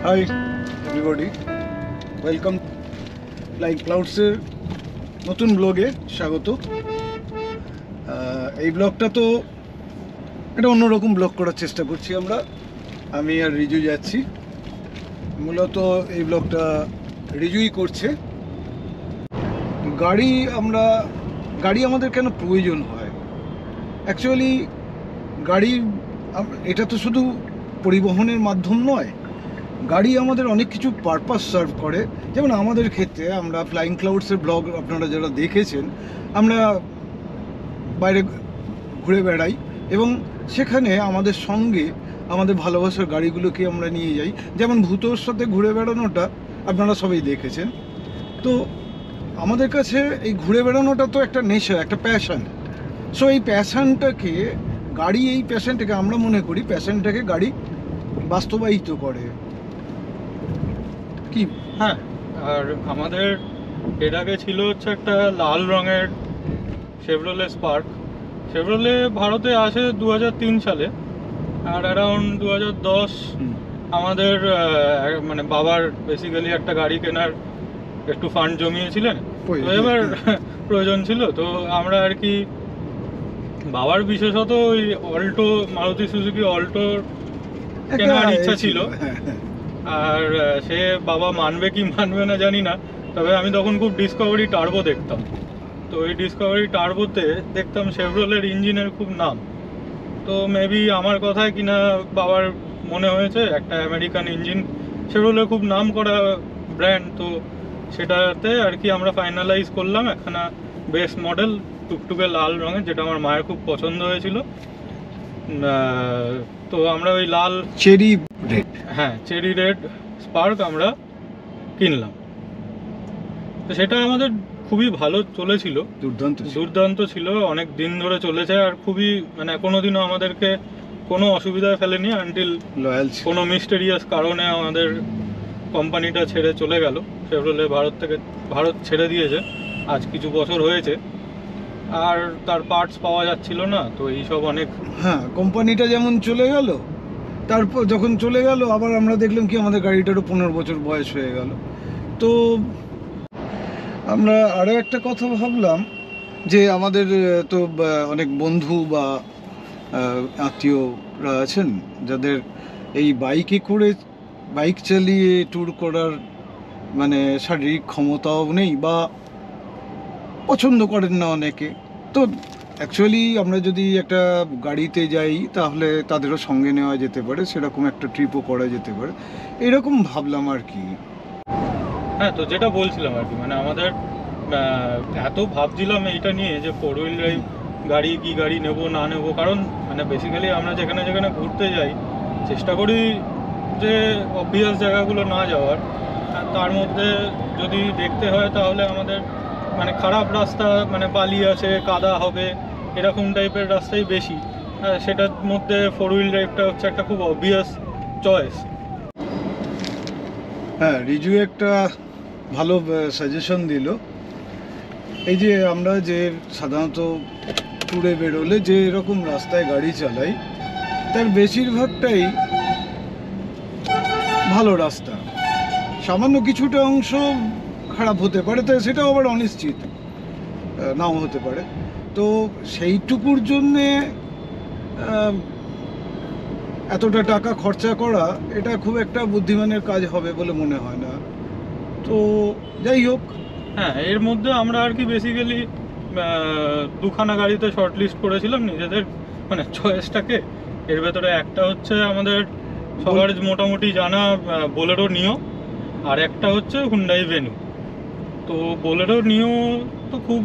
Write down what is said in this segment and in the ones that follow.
Hi everybody, welcome flying ক্লাউডসের নতুন ব্লগে স্বাগত। এই ব্লগটা তো একটা অন্যরকম ব্লগ করার চেষ্টা করছি আমি আর রিজু যাচ্ছি। মূলত এই ব্লগটা রিজুই করছে। গাড়ি আমাদের কেন প্রয়োজন হয়? অ্যাকচুয়ালি গাড়ি এটা তো শুধু পরিবহনের মাধ্যম নয়, গাড়ি আমাদের অনেক কিছু পারপাস সার্ভ করে। যেমন আমাদের ক্ষেত্রে আমরা ফ্লাইং ক্লাউডসের ব্লগ আপনারা যারা দেখেছেন, আমরা বাইরে ঘুরে বেড়াই এবং সেখানে আমাদের সঙ্গে আমাদের ভালোবাসার গাড়িগুলোকে আমরা নিয়ে যাই। যেমন ভূতোর সাথে ঘুরে বেড়ানোটা আপনারা সবাই দেখেছেন। তো আমাদের কাছে এই ঘুরে বেড়ানোটা তো একটা নেশা, একটা প্যাশন। সো এই প্যাশনটাকে আমরা মনে করি প্যাশনটাকে গাড়ি বাস্তবায়িত করে। কি? হ্যাঁ, আর আমাদের এর আগে ছিল হচ্ছে একটা লাল রঙের শেভরোলে স্পার্ক। শেভরোলে ভারতে আসে 2003 সালে, আর অ্যারাউন্ড 2010 আমাদের মানে বাবার বেসিক্যালি একটা গাড়ি কেনার একটু ফান্ড জমিয়েছিলেন, তো এবার প্রয়োজন ছিল। তো আমরা আর কি বাবার বিশেষত ওই অল্টো, মারুতি সুজুকি অল্টো কেনার ইচ্ছা ছিল। আর সে বাবা মানবে কি মানবে না জানি না, তবে আমি তখন খুব ডিসকভারি টার্বো দেখতাম। তো এই ডিসকভারি টার্বোতে দেখতাম শেভরোলের ইঞ্জিনের খুব নাম। তো মেবি আমার কথায় কিনা বাবার মনে হয়েছে একটা আমেরিকান ইঞ্জিন, শেভরোলের খুব নাম করা ব্র্যান্ড, তো সেটাতে আর কি আমরা ফাইনালাইজ করলাম একখানা বেস মডেল টুকটুকে লাল রঙের, যেটা আমার মায়ের খুব পছন্দ হয়েছিল। তো আমরা ওই লাল চেরি রেড স্পার্ক আমরা কিনলাম। তো সেটা আমাদের খুবই ভালো চলেছিল, দুর্দান্ত ছিল, অনেক দিন ধরে চলেছে, আর খুবই মানে কোনোদিনও আমাদেরকে কোনো অসুবিধায় ফেলেনি আনটিল কোনো মিস্টেরিয়াস কারণে আমাদের কোম্পানিটা ছেড়ে চলে গেল। শেভরোলে ভারত ছেড়ে দিয়েছে আজ কিছু বছর হয়েছে, আর তার পার্টস পাওয়া যাচ্ছিল না। তো এইসব অনেক কোম্পানিটা যেমন চলে গেল, তারপর যখন চলে গেল আবার আমরা দেখলাম কি আমাদের গাড়িটারও 15 বছর বয়স হয়ে গেল। তো আমরা আরও একটা কথা ভাবলাম যে আমাদের তো অনেক বন্ধু বা আত্মীয়রা আছেন যাদের এই বাইক চালিয়ে ট্যুর করার মানে শারীরিক ক্ষমতাও নেই বা পছন্দ করেন না অনেকে। তো অ্যাকচুয়ালি আমরা যদি একটা গাড়িতে যাই তাহলে তাদেরও সঙ্গে নেওয়া যেতে পারে, সেরকম একটা ট্রিপও করা যেতে পারে, এরকম ভাবলাম আর কি। হ্যাঁ, তো যেটা বলছিলাম আর কি, মানে আমাদের এত ভাবছিলাম এইটা নিয়ে যে 4 হুইল ড্রাইভ গাড়ি নেবো না নেবো, কারণ মানে বেসিক্যালি আমরা যেখানে যেখানে ঘুরতে যাই চেষ্টা করি যে অবভিয়াস জায়গাগুলো না যাওয়ার। তার মধ্যে যদি দেখতে হয় তাহলে আমাদের মানে খারাপ রাস্তা, মানে বালি আছে, কাদা হবে, এরকম টাইপের রাস্তাই বেশি। সেটার মধ্যে 4 হুইল ড্রাইভটা হচ্ছে একটা খুব অবভিয়াস চয়েস। হ্যাঁ, রিজু একটা ভালো সাজেশন দিল। এই যে আমরা যে সাধারণত ট্যুরে বেরোলে যে এরকম রাস্তায় গাড়ি চালাই তার বেশিরভাগটাই ভালো রাস্তা, সামান্য কিছুটা অংশ খারাপ হতে পারে, তো সেটাও আবার অনিশ্চিত, নাও হতে পারে। তো সেইটুকুর জন্যে এতটা টাকা খরচা করা এটা খুব একটা বুদ্ধিমানের কাজ হবে বলে মনে হয় না। তো যাই হোক, হ্যাঁ, এর মধ্যে আমরা আর কি বেসিক্যালি দুখানা গাড়িতে শর্ট লিস্ট করেছিলাম নিজেদের মানে চয়েসটাকে। এর ভেতরে একটা হচ্ছে আমাদের সবার মোটামুটি জানা বোলেরো নিও, আর একটা হচ্ছে হুন্ডাই ভেনু। তো বোলেরো নিও তো খুব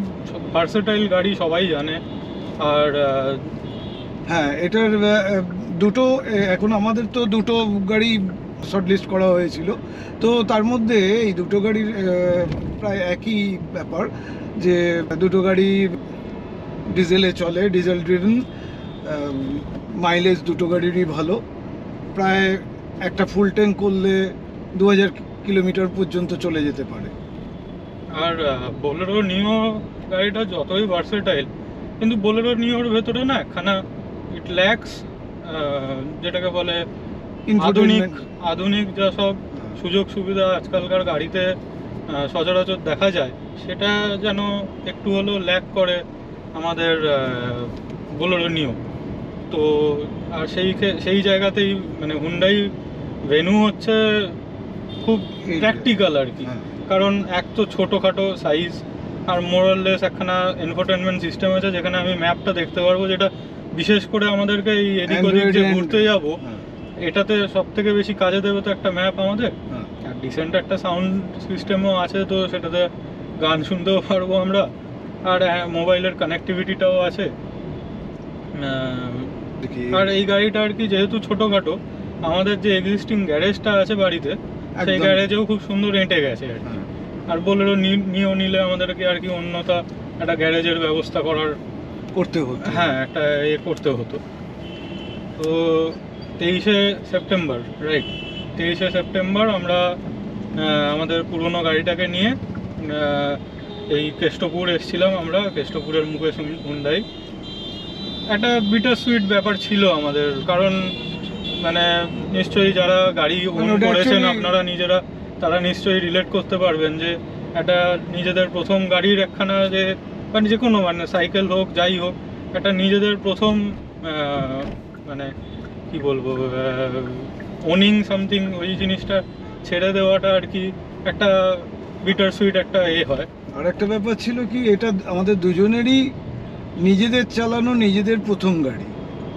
ভার্সেটাইল গাড়ি, সবাই জানে। আর হ্যাঁ, এটার দুটো, এখন আমাদের তো দুটো গাড়ি শর্ট লিস্ট করা হয়েছিল। তো তার মধ্যে এই দুটো গাড়ির প্রায় একই ব্যাপার যে দুটো গাড়ি ডিজেলে চলে, ডিজেল ড্রিভেন, মাইলেজ দুটো গাড়িরই ভালো। প্রায় একটা ফুল ট্যাঙ্ক করলে 2000 কিলোমিটার পর্যন্ত চলে যেতে পারে। আর বোলেরো নিও গাড়িটা যতই ভার্সেটাইল, কিন্তু বোলেরো নিওর ভেতরে না একখানা ইট ল্যাক্স যেটাকে বলে আধুনিক Infotainment। আধুনিক যা সব সুযোগ সুবিধা আজকালকার গাড়িতে সচরাচর দেখা যায়, সেটা যেন একটু হলেও ল্যাক করে আমাদের বোলেরো নিও। তো আর সেই জায়গাতেই মানে হুন্ডাই ভেনু হচ্ছে খুব এই- প্র্যাকটিক্যাল আর কি। হ্যাঁ। কারণ এক তো ছোটোখাটো সাইজ, আর মোরাললেস একখানা এনফোটেনমেন্ট সিস্টেম আছে যেখানে আমি ম্যাপটা দেখতে পারবো, যেটা বিশেষ করে আমাদেরকে এই এদিক ওদিক Android যে and- ঘুরতে যাবো, হ্যাঁ, এটাতে সব থেকে বেশি কাজে দেবে তো একটা ম্যাপ আমাদের। হ্যাঁ। আর ডিসেন্ট একটা সাউন্ড সিস্টেমও আছে, তো সেটাতে গান শুনতেও পারবো আমরা। আর মোবাইলের কানেক্টিভিটিটাও আছে। দেখি আর এই গাড়িটা আর কি যেহেতু ছোটোখাটো, আমাদের যে এক্সিস্টিং গ্যারেজটা আছে বাড়িতে, সেই একদম। গ্যারেজেও খুব সুন্দর এঁটে গেছে আর কি। হ্যাঁ। আর বোলেরো নিয়েও নিলে আমাদেরকে আর কি অন্যতা একটা গ্যারেজের ব্যবস্থা করার, করতে হতো। হ্যাঁ, একটা করতে হতো। তো 23শে সেপ্টেম্বর, রাইট, 23শে সেপ্টেম্বর আমরা আমাদের পুরনো গাড়িটাকে নিয়ে এই কেষ্টপুর এসেছিলাম আমরা। কেষ্টপুরের মুকেশ হুন্ডাই একটা বিটার সুইট ব্যাপার ছিল আমাদের, কারণ মানে নিশ্চয়ই যারা গাড়ি ওন ওটা করেছেন actually- আপনারা নিজেরা, তারা নিশ্চয়ই রিলেট করতে পারবেন যে একটা নিজেদের প্রথম গাড়ির একখানা যে, মানে যে কোনো মানে সাইকেল হোক যাই হোক, একটা নিজেদের প্রথম মানে কি বলবো, ওনিং সামথিং, ওই জিনিসটা ছেড়ে দেওয়াটা আর কি একটা বিটার সুইট একটা হয়। আর একটা ব্যাপার ছিল কি, এটা আমাদের দুজনেরই নিজেদের চালানো নিজেদের প্রথম গাড়ি।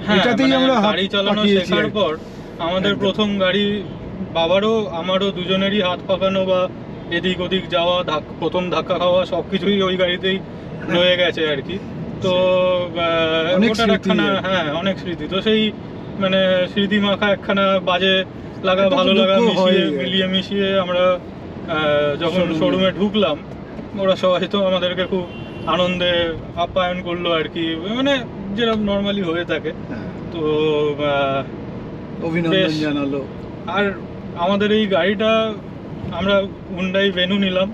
হ্যাঁ, এটাতেই মানে আমরা হাত গাড়ি চালানো পাকিয়েছি শেখার আর কি। পর আমাদের একদম। প্রথম গাড়ি, বাবারও আমারও দুজনেরই হাত পাকানো বা এদিক ওদিক যাওয়া, প্রথম ধাক্কা খাওয়া সবকিছুই ওই গাড়িতেই রয়ে গেছে আর কি। তো অনেক ওটার স্মৃতি একখানা, আর কি। হ্যাঁ, অনেক স্মৃতি। তো সেই মানে স্মৃতি মাখা একখানা বাজে লাগা একটা তো ভালো লাগা দুঃখ হয়ই আর কি। মিলিয়ে মিশিয়ে আমরা যখন Showroom-এ। শোরুমে ঢুকলাম, ওরা সবাই তো আমাদেরকে খুব আনন্দে আপ্যায়ন করলো আর কি, মানে যেরকম নর্মালি হয়ে থাকে। হ্যাঁ, তো অভিনন্দন বেশ। জানালো। আর আমাদের এই গাড়িটা আমরা হুন্ডাই ভেনু নিলাম।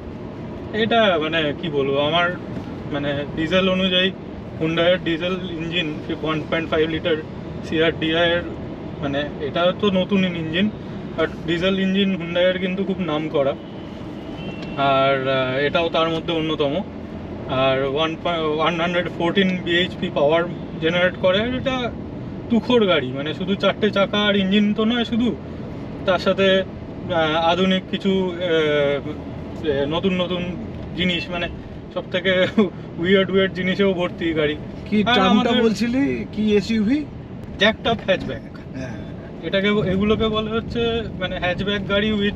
এটা মানে কি বলবো, আমার মানে ডিজেল অনুযায়ী হুন্ডাইয়ের ডিজেল ইঞ্জিন 1.5 লিটার CRDI এর, মানে এটা তো নতুন ইঞ্জিন, বাট ডিজেল ইঞ্জিন হুন্ডাইয়ের কিন্তু খুব নাম করা, আর এটাও তার মধ্যে অন্যতম। আর 114 bhp পাওয়ার জেনারেট করে। আর এটা তুখোর গাড়ি, মানে শুধু 4টে চাকা আর ইঞ্জিন তো নয় শুধু, তার সাথে আধুনিক কিছু নতুন নতুন জিনিস, মানে সব থেকে উইয়ার্ড জিনিসেও ভর্তি গাড়ি। কি আর টার্মটা আমাদের- বলছিলি, কি এসইউভি? জ্যাকড আপ হ্যাচব্যাক, হ্যাঁ, এগুলোকে বলে হচ্ছে মানে হ্যাচব্যাক গাড়ি with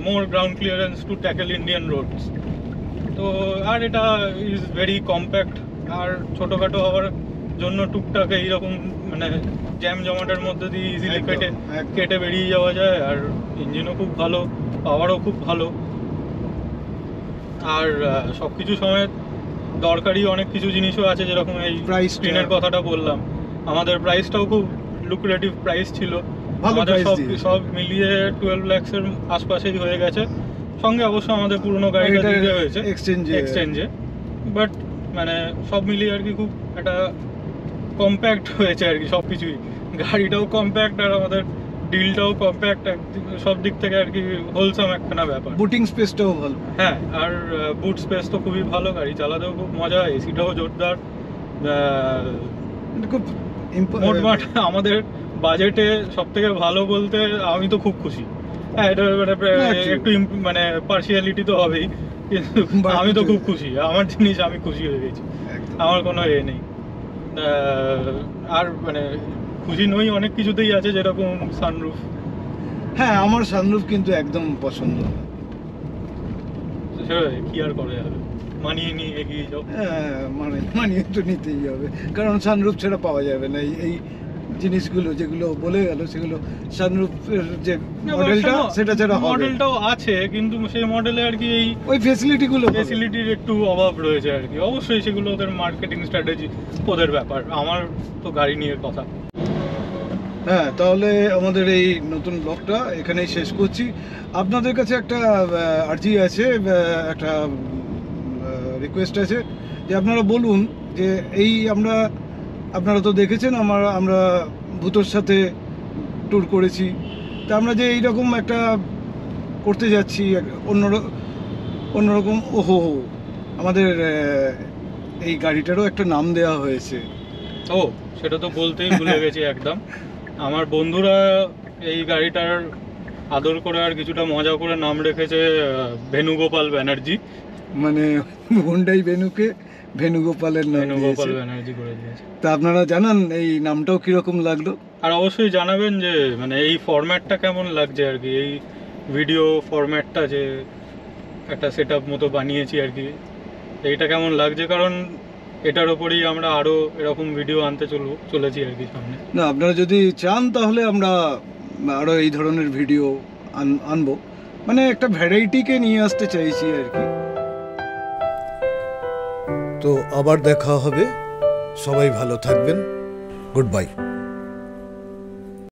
more ground clearance to tackle Indian roads. তো আর এটা ইজ ভেরি কম্প্যাক্ট, আর ছোটোখাটো হওয়ার জন্য টুকটাক এইরকম মানে জ্যাম জমাটের মধ্যে দিয়ে ইজিলি একদম, কেটে একদম। কেটে বেরিয়ে যাওয়া যায়। আর ইঞ্জিনও খুব ভালো, পাওয়ারও খুব ভালো, আর সব কিছু সময় দরকারি অনেক কিছু জিনিসও আছে, যেরকম এই Price টা- স্ক্রিনের কথাটা বললাম। আমাদের প্রাইসটাও খুব লুক্রেটিভ প্রাইস ছিল। ভালো আমাদের price সব দিয়েছে। সব মিলিয়ে 12 লাখসের আশপাশেই হয়ে গেছে। সঙ্গে অবশ্য আমাদের পুরনো গাড়িটা এটা দিতে হয়েছে এক্সচেঞ্জে। বাট মানে সব মিলিয়ে আর কি খুব একটা কম্প্যাক্ট হয়েছে আর কি সব কিছুই। গাড়িটাও কম্প্যাক্ট, আর আমাদের ডিলটাও কম্প্যাক্ট, সব দিক থেকে আর কি হোলসাম একখানা ব্যাপার। বুটিং স্পেসটাও ভালো। হ্যাঁ, আর বুট স্পেস তো খুবই ভালো, গাড়ি চালাতেও খুব মজা, এসিটাও জোরদার। এটা খুব মোটমাট আমাদের বাজেটে সব থেকে ভালো বলতে আমি তো খুব খুশি। হ্যাঁ, এটা মানে Actually. একটু মানে পার্সিয়ালিটি তো হবেই, কিন্তু But- আমি তো খুব খুশি, আমার জিনিস আমি খুশি হয়ে গেছি, একদম। আমার কোনো নেই। আর মানে খুশি নই অনেক কিছুতেই আছে, যেরকম সানরুফ। হ্যাঁ, আমার সানরুফ কিন্তু একদম পছন্দ। কি আর করে যাবে, মানিয়ে নিয়ে এগিয়ে যাও। হ্যাঁ, মানিয়ে তো নিতেই হবে, কারণ সানরুফ ছাড়া পাওয়া যাবে না। এই জিনিসগুলো যেগুলো বলে গেল, সেগুলো সানরুফের যে মডেলটা, সেটা ছাড়া হবে না। মডেলটাও আছে, কিন্তু সেই মডেলে আর কি এই ওই ফেসিলিটিগুলো পাবে। ফেসিলিটির একটু অভাব রয়েছে আর কি। অবশ্যই সেগুলো ওদের মার্কেটিং স্ট্র্যাটেজি, ওদের ব্যাপার, আমার তো গাড়ি নিয়ে কথা। হ্যাঁ, তাহলে আমাদের এই নতুন ব্লগটা এখানেই শেষ করছি। আপনাদের কাছে একটা আর্জি আছে, একটা রিকোয়েস্ট আছে, যে আপনারা বলুন যে এই আপনারা তো দেখেছেন আমরা ভূতোর সাথে ট্যুর করেছি। তা আমরা যে এইরকম একটা করতে যাচ্ছি অন্যরকম, ওহো আমাদের এই গাড়িটারও একটা নাম দেওয়া হয়েছে। ও, সেটা তো বলতেই ভুলে গেছি একদম। আমার বন্ধুরা এই গাড়িটার আদর করে আর কিছুটা মজা করে নাম রেখেছে ভেনুগোপাল ব্যানার্জি। মানে হুন্ডাই ভেনুকে ভেনুগোপালের নাম ভেনুগোপাল দিয়েছে। ব্যানার্জি করে দিয়েছে। তা আপনারা জানান এই নামটাও কিরকম লাগলো? আর অবশ্যই জানাবেন যে মানে এই ফরম্যাটটা কেমন লাগছে আর কি, এই ভিডিও ফরম্যাটটা যে একটা সেট আপ মতো বানিয়েছি আর কি, এইটা কেমন লাগছে, কারণ এটার ওপরেই আমরা আরও এরকম ভিডিও আনতে চলেছি আর কি সামনে। না, আপনারা যদি চান তাহলে আমরা আরও এই ধরনের ভিডিও আনবো, মানে একটা ভ্যারাইটিকে নিয়ে আসতে চাইছি আর কি। তো আবার দেখা হবে, সবাই ভালো থাকবেন, গুড বাই।